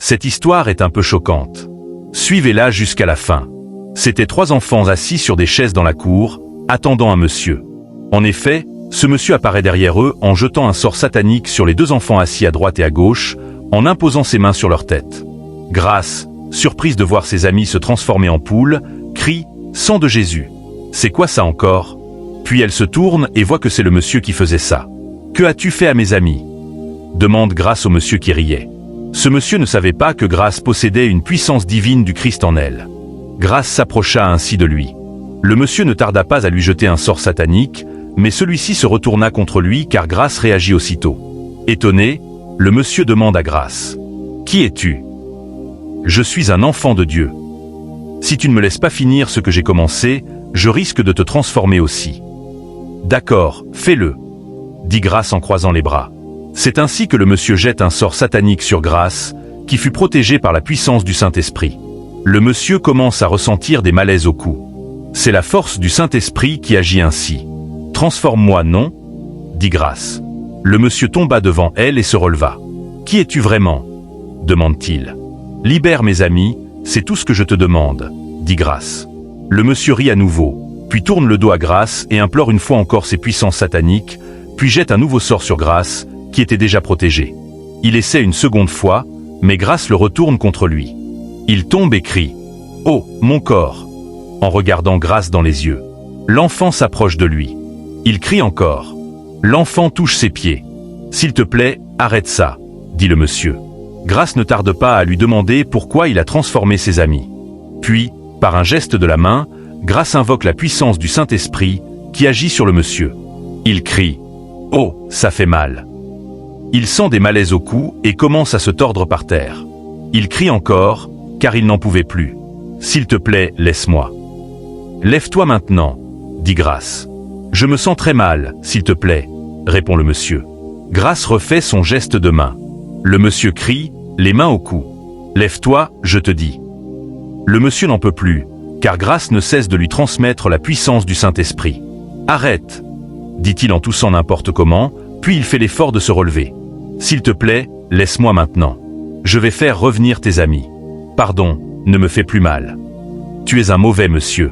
Cette histoire est un peu choquante. Suivez-la jusqu'à la fin. C'étaient 3 enfants assis sur des chaises dans la cour, attendant un monsieur. En effet, ce monsieur apparaît derrière eux en jetant un sort satanique sur les 2 enfants assis à droite et à gauche, en imposant ses mains sur leur tête. Grâce, surprise de voir ses amis se transformer en poules, crie « Sang de Jésus !» C'est quoi ça encore? Puis elle se tourne et voit que c'est le monsieur qui faisait ça. « Que as-tu fait à mes amis ?» demande Grâce au monsieur qui riait. Ce monsieur ne savait pas que Grâce possédait une puissance divine du Christ en elle. Grâce s'approcha ainsi de lui. Le monsieur ne tarda pas à lui jeter un sort satanique, mais celui-ci se retourna contre lui car Grâce réagit aussitôt. Étonné, le monsieur demande à Grâce « Qui es-tu » ? « Je suis un enfant de Dieu. Si tu ne me laisses pas finir ce que j'ai commencé, je risque de te transformer aussi. »« D'accord, fais-le, » dit Grâce en croisant les bras. C'est ainsi que le monsieur jette un sort satanique sur Grâce, qui fut protégée par la puissance du Saint-Esprit. Le monsieur commence à ressentir des malaises au cou. C'est la force du Saint-Esprit qui agit ainsi. « Transforme-moi, non ?» dit Grâce. Le monsieur tomba devant elle et se releva. « Qui es-tu vraiment ?» demande-t-il. « Libère mes amis, c'est tout ce que je te demande, » dit Grâce. Le monsieur rit à nouveau, puis tourne le dos à Grâce et implore une fois encore ses puissances sataniques, puis jette un nouveau sort sur Grâce, qui était déjà protégée. Il essaie une seconde fois, mais Grâce le retourne contre lui. Il tombe et crie « Oh, mon corps !» en regardant Grâce dans les yeux. L'enfant s'approche de lui. Il crie encore. L'enfant touche ses pieds. « S'il te plaît, arrête ça, » dit le monsieur. Grâce ne tarde pas à lui demander pourquoi il a transformé ses amis. Puis, par un geste de la main, Grâce invoque la puissance du Saint-Esprit qui agit sur le monsieur. Il crie « Oh, ça fait mal !» Il sent des malaises au cou et commence à se tordre par terre. Il crie encore, car il n'en pouvait plus. « S'il te plaît, laisse-moi. »« Lève-toi maintenant, » dit Grâce. « Je me sens très mal, s'il te plaît, » répond le monsieur. Grâce refait son geste de main. Le monsieur crie, les mains au cou. « Lève-toi, je te dis. » Le monsieur n'en peut plus, car Grâce ne cesse de lui transmettre la puissance du Saint-Esprit. « Arrête !» dit-il en toussant n'importe comment, puis il fait l'effort de se relever. « S'il te plaît, laisse-moi maintenant. Je vais faire revenir tes amis. Pardon, ne me fais plus mal. Tu es un mauvais monsieur.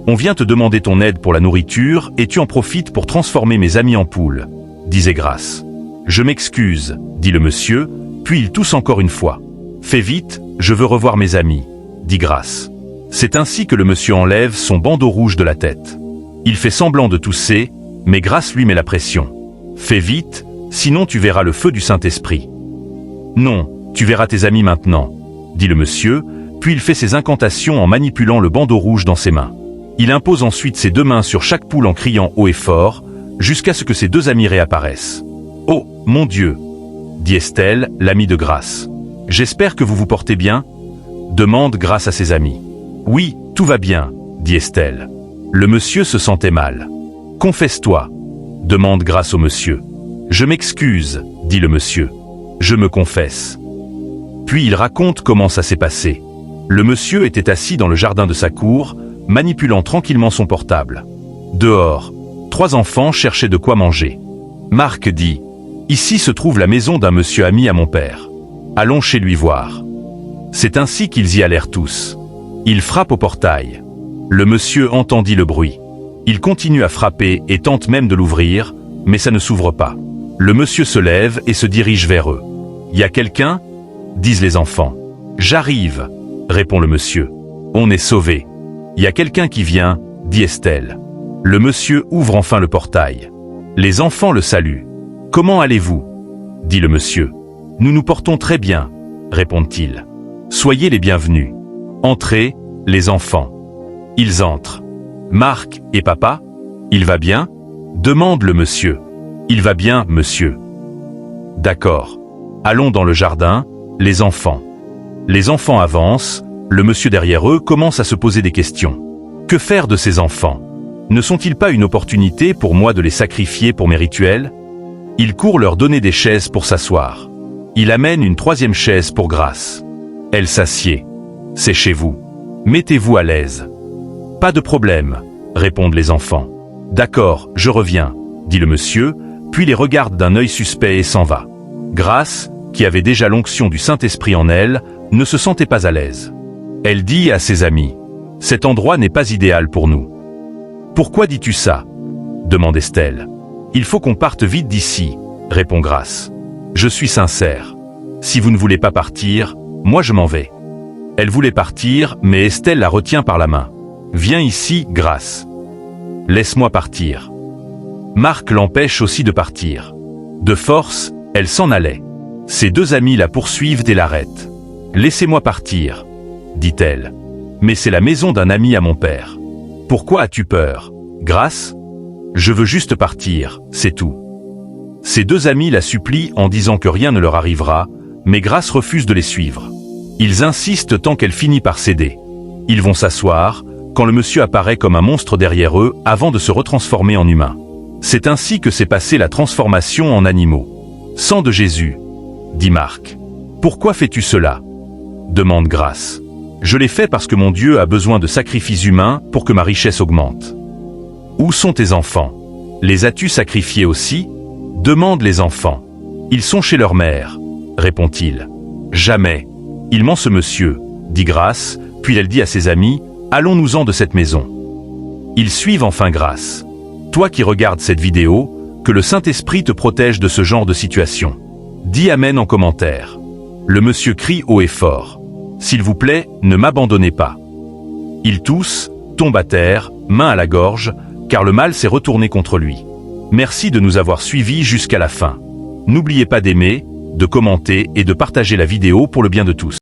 On vient te demander ton aide pour la nourriture et tu en profites pour transformer mes amis en poules, » disait Grâce. « Je m'excuse, » dit le monsieur, puis il tousse encore une fois. « Fais vite, je veux revoir mes amis, » dit Grâce. C'est ainsi que le monsieur enlève son bandeau rouge de la tête. Il fait semblant de tousser, mais Grâce lui met la pression. « Fais vite, sinon tu verras le feu du Saint-Esprit. »« Non, tu verras tes amis maintenant, » dit le monsieur, puis il fait ses incantations en manipulant le bandeau rouge dans ses mains. Il impose ensuite ses 2 mains sur chaque poule en criant haut et fort, jusqu'à ce que ses 2 amis réapparaissent. « Oh, mon Dieu !» dit Estelle, l'amie de Grâce. « J'espère que vous vous portez bien ?» demande Grâce à ses amis. « Oui, tout va bien, » dit Estelle. Le monsieur se sentait mal. « Confesse-toi » demande Grâce au monsieur. « Je m'excuse, » dit le monsieur. « Je me confesse. » Puis il raconte comment ça s'est passé. Le monsieur était assis dans le jardin de sa cour, manipulant tranquillement son portable. Dehors, 3 enfants cherchaient de quoi manger. Marc dit « Ici se trouve la maison d'un monsieur ami à mon père. Allons chez lui voir. » C'est ainsi qu'ils y allèrent tous. Il frappe au portail. Le monsieur entendit le bruit. Il continue à frapper et tente même de l'ouvrir, mais ça ne s'ouvre pas. Le monsieur se lève et se dirige vers eux. « Y a quelqu'un ?» disent les enfants. « J'arrive !» répond le monsieur. « On est sauvés. »« Y a quelqu'un qui vient ?» dit Estelle. Le monsieur ouvre enfin le portail. Les enfants le saluent. « Comment allez-vous » dit le monsieur. « Nous nous portons très bien » répondent-ils. « Soyez les bienvenus. Entrez, les enfants. » Ils entrent. « Marc et papa, il va bien ?» demande le monsieur. « Il va bien, monsieur. » « D'accord. Allons dans le jardin, les enfants. » Les enfants avancent, le monsieur derrière eux commence à se poser des questions. Que faire de ces enfants? Ne sont-ils pas une opportunité pour moi de les sacrifier pour mes rituels? Il court leur donner des chaises pour s'asseoir. Il amène une 3e chaise pour Grâce. Elle s'assied. « C'est chez vous. Mettez-vous à l'aise. »« Pas de problème, » répondent les enfants. « D'accord, je reviens, » dit le monsieur, puis les regarde d'un œil suspect et s'en va. Grâce, qui avait déjà l'onction du Saint-Esprit en elle, ne se sentait pas à l'aise. Elle dit à ses amis, « Cet endroit n'est pas idéal pour nous. »« Pourquoi dis-tu ça ?» demande Estelle. « Il faut qu'on parte vite d'ici, » répond Grace. « Je suis sincère. Si vous ne voulez pas partir, moi je m'en vais. » Elle voulait partir, mais Estelle la retient par la main. « Viens ici, Grace. »« Laisse-moi partir. » Marc l'empêche aussi de partir. De force, elle s'en allait. Ses deux amis la poursuivent et l'arrêtent. « Laissez-moi partir, » dit-elle. « Mais c'est la maison d'un ami à mon père. »« Pourquoi as-tu peur, Grace ? » ?»« Je veux juste partir, c'est tout. » Ses deux amis la supplient en disant que rien ne leur arrivera, mais Grace refuse de les suivre. Ils insistent tant qu'elle finit par céder. Ils vont s'asseoir, quand le monsieur apparaît comme un monstre derrière eux avant de se retransformer en humain. C'est ainsi que s'est passée la transformation en animaux. « Sang de Jésus, » dit Marc. « Pourquoi fais-tu cela ?» demande Grace. « Je l'ai fait parce que mon Dieu a besoin de sacrifices humains pour que ma richesse augmente. »« Où sont tes enfants ? Les as-tu sacrifiés aussi ?» demandent les enfants. « Ils sont chez leur mère, » répond-il. « Jamais. Il ment ce monsieur, » dit Grace, puis elle dit à ses amis, « Allons-nous-en de cette maison. » Ils suivent enfin Grace. Toi qui regardes cette vidéo, que le Saint-Esprit te protège de ce genre de situation. Dis Amen en commentaire. Le monsieur crie haut et fort. S'il vous plaît, ne m'abandonnez pas. Il tousse, tombe à terre, main à la gorge, car le mal s'est retourné contre lui. Merci de nous avoir suivis jusqu'à la fin. N'oubliez pas d'aimer, de commenter et de partager la vidéo pour le bien de tous.